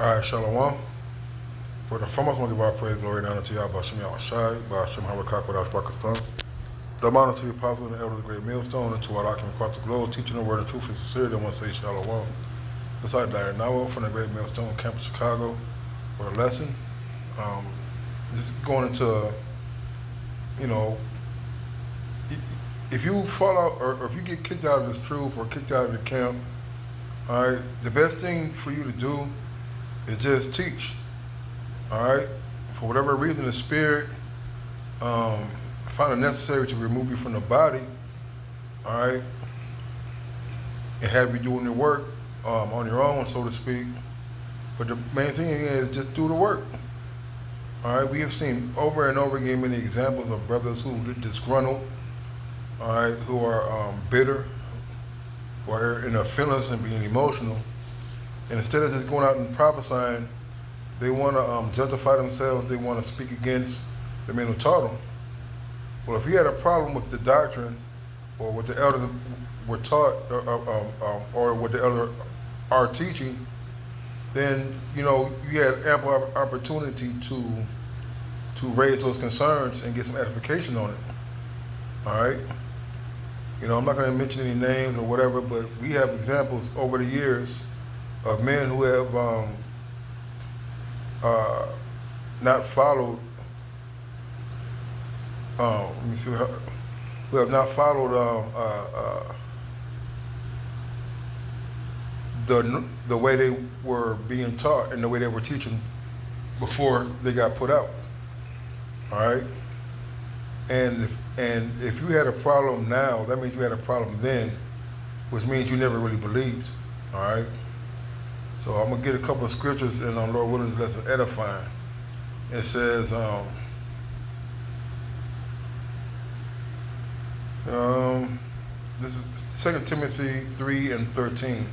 All right, Shalom. For the foremost, I want to give our praise, glory, and honor to Yahweh Shem Yahushai, Ba'ashem HaRakak, Wadash Pakistan. The honor to the apostles and the elders of the great millstone, and to our Akim across the globe, teaching the word in truth and sincerity. I want to say Shalom. This is Diane Now from the great millstone, Campus Chicago, for a lesson. Um, just going into, you know, if you fall out or if you get kicked out of this truth or kicked out of the camp, all right, the best thing for you to do is just teach. All right, for whatever reason, the spirit um, find it necessary to remove you from the body. All right, and have you doing the work on your own, so to speak. But the main thing is just do the work. All right, we have seen over and over again many examples of brothers who get disgruntled. All right, who are bitter, who are in their feelings and being emotional, and instead of just going out and prophesying, they want to justify themselves. They want to speak against the men who taught them. Well, if you had a problem with the doctrine or what the elders were taught, or what the elders are teaching, then you had ample opportunity to raise those concerns and get some edification on it. All right. I'm not going to mention any names or whatever, but we have examples over the years of men who have not followed. Let me see. Who have not followed the way they were being taught and the way they were teaching before they got put out. All right. And if you had a problem now, that means you had a problem then, which means you never really believed. All right. So I'm gonna get a couple of scriptures, and on Lord willing, lesson edifying. It says, this is 2 Timothy 3:13.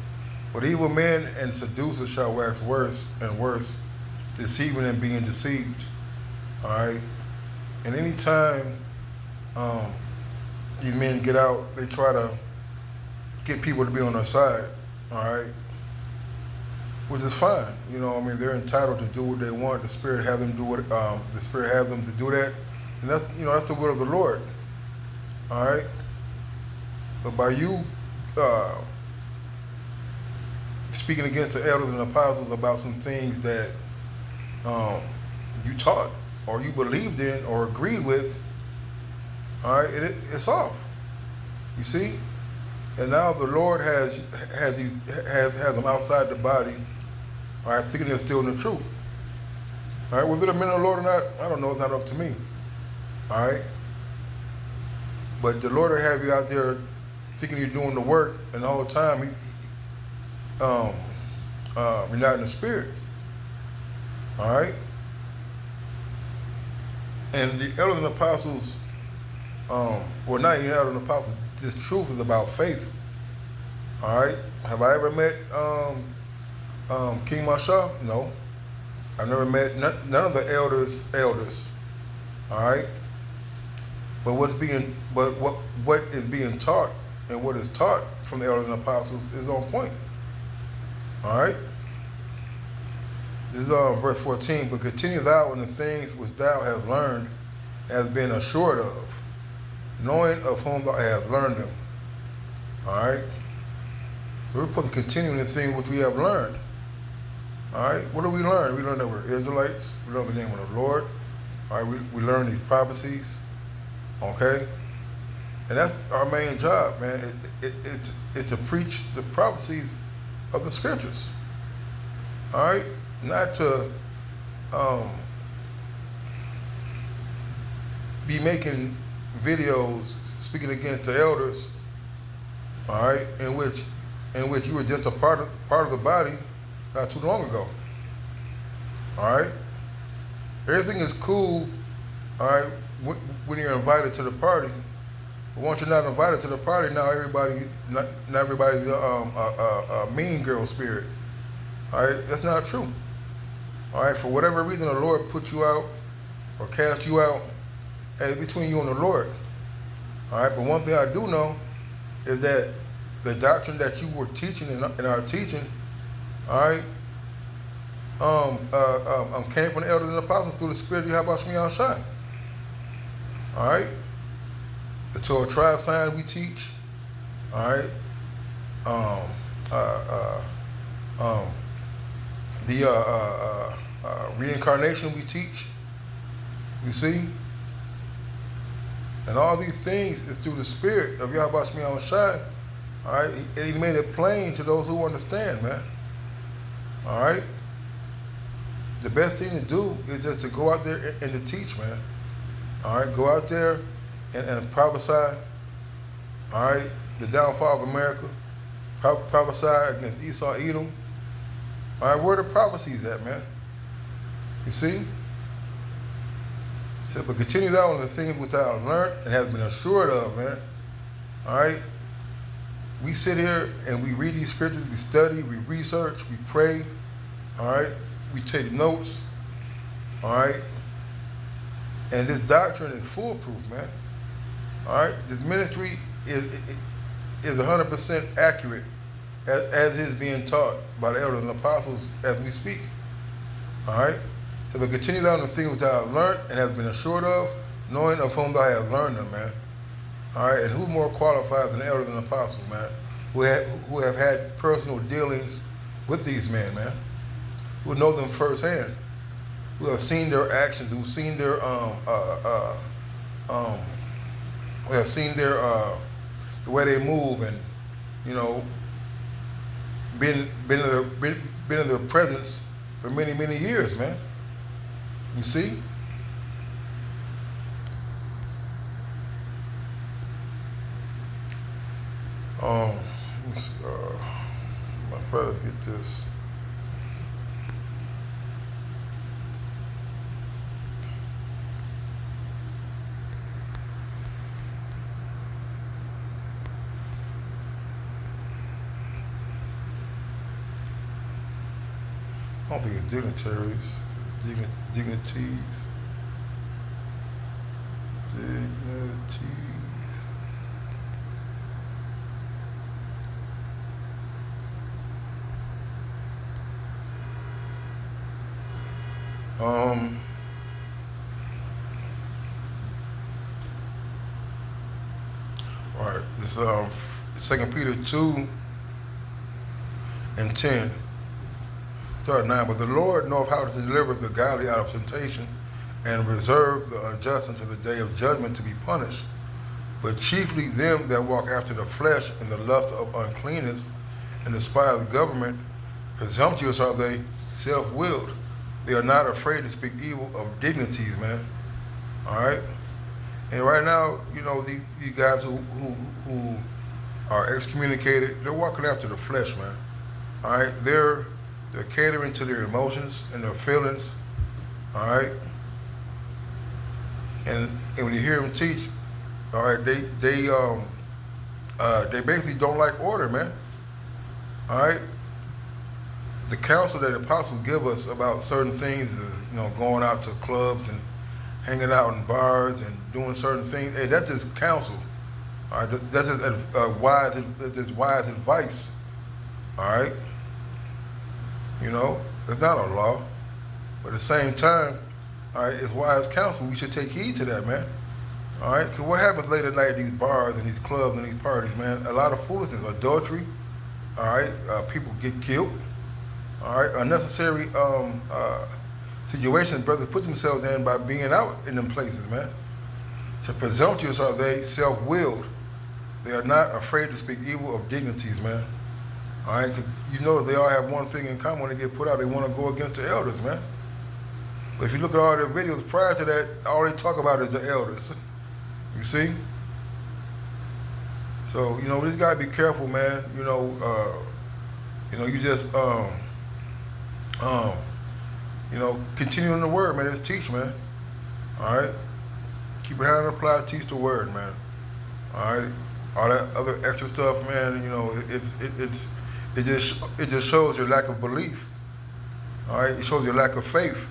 But evil men and seducers shall wax worse and worse, deceiving and being deceived. All right. And anytime these men get out, they try to get people to be on their side. All right. Which is fine. They're entitled to do what they want. The Spirit has them do what the Spirit has them to do that, and that's the will of the Lord. All right. But by you speaking against the elders and apostles about some things that you taught or you believed in or agreed with, all right, it's off. You see, and now the Lord has them outside the body. All right, thinking they're still in the truth. All right, whether they're men of the Lord or not, I don't know. It's not up to me. All right, but the Lord will have you out there thinking you're doing the work, and the whole time you're not in the Spirit. All right, and the elders and apostles, well, not even elders and apostles. This truth is about faith. All right, have I ever met King Masha? No, I've never met none of the elders. All right, but what is being taught and what is taught from the elders and apostles is on point. All right. This is verse 14. But continue thou in the things which thou hast learned, has been assured of, knowing of whom thou hast learned them. All right. So we're supposed to continue in the things which we have learned. All right. What do we learn? We learn that we're Israelites. We learn the name of the Lord. All right. We learn these prophecies. Okay. And that's our main job, man. It's to preach the prophecies of the scriptures. All right. Not to be making videos speaking against the elders. All right. In which you were just a part of the body not too long ago. All right. Everything is cool. All right. When you're invited to the party. But once you're not invited to the party, now everybody's a mean girl spirit. All right, that's not true. All right, for whatever reason the Lord put you out or cast you out, hey, it's between you and the Lord. All right, but one thing I do know is that the doctrine that you were teaching and are teaching, all right, came from the elders and apostles through the Spirit of Yahweh Shemi Shai. All right. The 12 tribe sign we teach. All right. Um, uh, um, the reincarnation we teach. You see? And all these things is through the Spirit of Yahweh Shemi Shai. All right. And he made it plain to those who understand, man. All right. The best thing to do is just to go out there and to teach, man. All right, go out there and prophesy. All right, the downfall of America. Prophesy against Esau, Edom. All right, where are the prophecies at, man? You see? He said, but continue thou on the things which thou hast learned and hast been assured of, man. All right. We sit here and we read these scriptures, we study, we research, we pray. All right. We take notes, all right? And this doctrine is foolproof, man. All right? This ministry is 100% accurate as is being taught by the elders and apostles as we speak. All right? So but continue on the things which thou hast learned and hast been assured of, knowing of whom thou hast learned them, man. All right? And who's more qualified than the elders and apostles, man, who have had personal dealings with these men, man? Who know them firsthand, who have seen their actions, who've seen their who have seen their the way they move, and you know, been in their presence for many years, man. You see. Let me see, my fellas get this. I'll be dignitaries, dignities. All right, this 2 Peter 2:10. Start 9. But the Lord knoweth how to deliver the godly out of temptation, and reserve the unjust until the day of judgment to be punished. But chiefly them that walk after the flesh in the lust of uncleanness, and despise government, presumptuous are they, self-willed. They are not afraid to speak evil of dignities, man. All right. And right now, you know, these guys who are excommunicated, they're walking after the flesh, man. All right. They're catering to their emotions and their feelings. All right. And when you hear them teach, all right, they basically don't like order, man. All right. The counsel that the apostles give us about certain things, you know, going out to clubs and hanging out in bars and doing certain things, hey, that's just counsel. All right, that's just wise advice. All right, you know, it's not a law, but at the same time, all right, it's wise counsel. We should take heed to that, man. All right, because what happens late at night at these bars and these clubs and these parties, man? A lot of foolishness, adultery. All right, people get killed. All right, unnecessary situations brothers put themselves in by being out in them places, man. So presumptuous are they, self-willed. They are not afraid to speak evil of dignities, man. All right, 'cause you know they all have one thing in common. When they get put out, they want to go against the elders, man. But if you look at all their videos prior to that, all they talk about is the elders. You see? So, you know, we just gotta be careful, man. You know, you just you know, continue in the word, man. Just teach, man. All right. Keep your hand on the plow, teach the word, man. All right. All that other extra stuff, man. You know, it just shows your lack of belief. All right. It shows your lack of faith,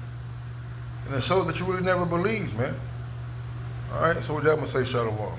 and it shows that you really never believed, man. All right. So with that, I'm gonna say shalom.